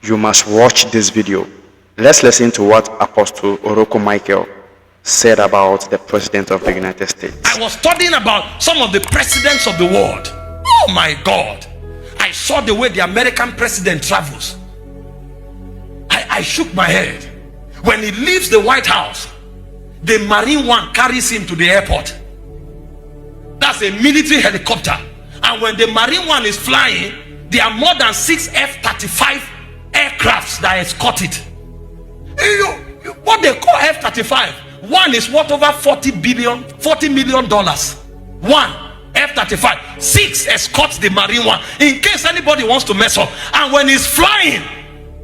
You must watch this video. Let's listen to what Apostle Oropko Micheal said about the President of the United States. I was studying about some of the presidents of the world. Oh my God. I saw the way the American president travels. I shook my head. When he leaves the White House, the Marine One carries him to the airport. That's a military helicopter. And when the Marine One is flying, there are more than 6 F-35 aircrafts that escort it. What they call F-35, one is worth over $40 million. One F-35, 6 escorts the Marine One in case anybody wants to mess up. And when he's flying,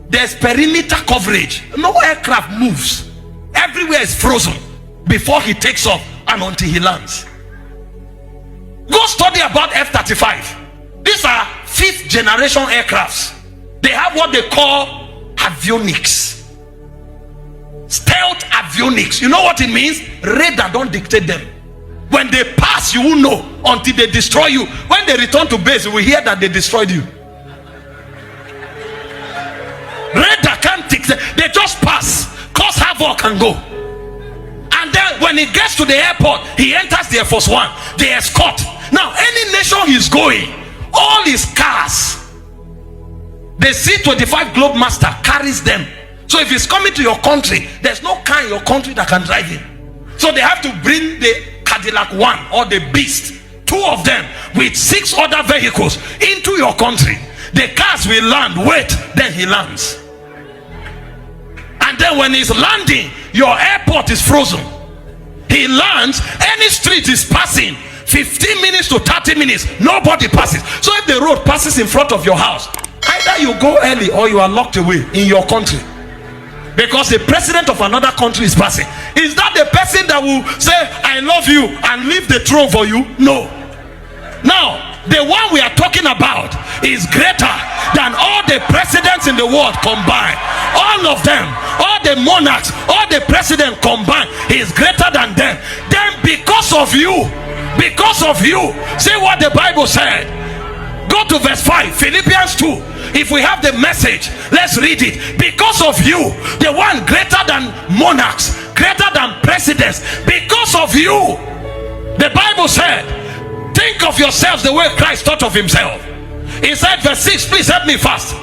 there's perimeter coverage. No aircraft moves. Everywhere is frozen before he takes off and until he lands. Go study about F-35. These are 5th generation aircrafts. They have what they call avionics. Stealth avionics. You know what it means? Radar don't dictate them. When they pass, you won't know until they destroy you. When they return to base, you will hear that they destroyed you. Radar can't dictate. They just pass, cause havoc and go. And then when he gets to the airport, he enters the Air Force One. They escort. Now, any nation he's going, all his cars, the C-25 Globemaster carries them. So if he's coming to your country, there's no car in your country that can drive him. So they have to bring the Cadillac One or the Beast, 2 of them with 6 other vehicles into your country. The cars will land, wait, then he lands. And then when he's landing, your airport is frozen. He lands, any street is passing 15 minutes to 30 minutes, nobody passes. So if the road passes in front of your house, either you go early or you are locked away in your country, because the president of another country is passing. Is that the person that will say I love you and leave the throne for you? No. Now the one we are talking about is greater than all the presidents in the world combined. All of them, all the monarchs, all the presidents combined, he is greater than them. Then because of you, see what the Bible said. Go to verse 5, Philippians 2. If we have the message, let's read it. Because of you, the one greater than monarchs, greater than presidents, because of you, the Bible said, think of yourselves the way Christ thought of himself. He said, verse 6, please help me fast.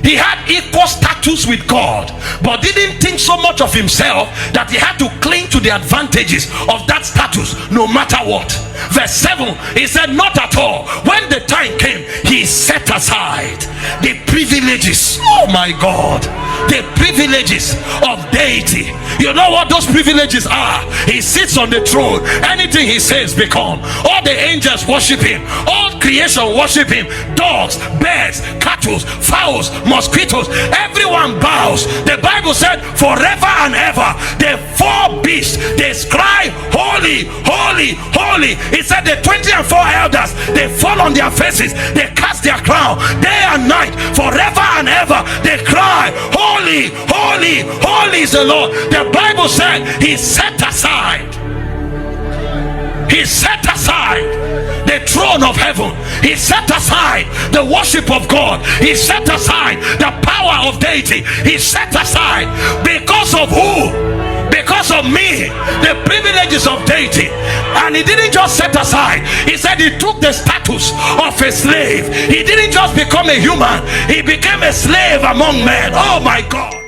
He had equal status with God, but didn't think so much of himself that he had to cling to the advantages of that status no matter what. Verse 7, he said, not at all. When the time came, he set aside the privileges, oh my God, the privileges of deity. You know what those privileges are? He sits on the throne. Anything he says become. All the angels worship him. All creation worship him. Dogs, birds, cattle, fowls, mosquitoes, everyone bows. The Bible said forever and ever the 4 beasts, they cry holy, holy, holy. It said the 24 elders, they fall on their faces, they cast their crown day and night, forever and ever they cry holy, holy, holy is the Lord. The Bible said he set aside the throne of heaven. He set aside the worship of God. He set aside the power of deity. He set aside, because of who? Because of me, the privileges of deity. And he didn't just set aside, he said he took the status of a slave. He didn't just become a human, he became a slave among men. Oh my God.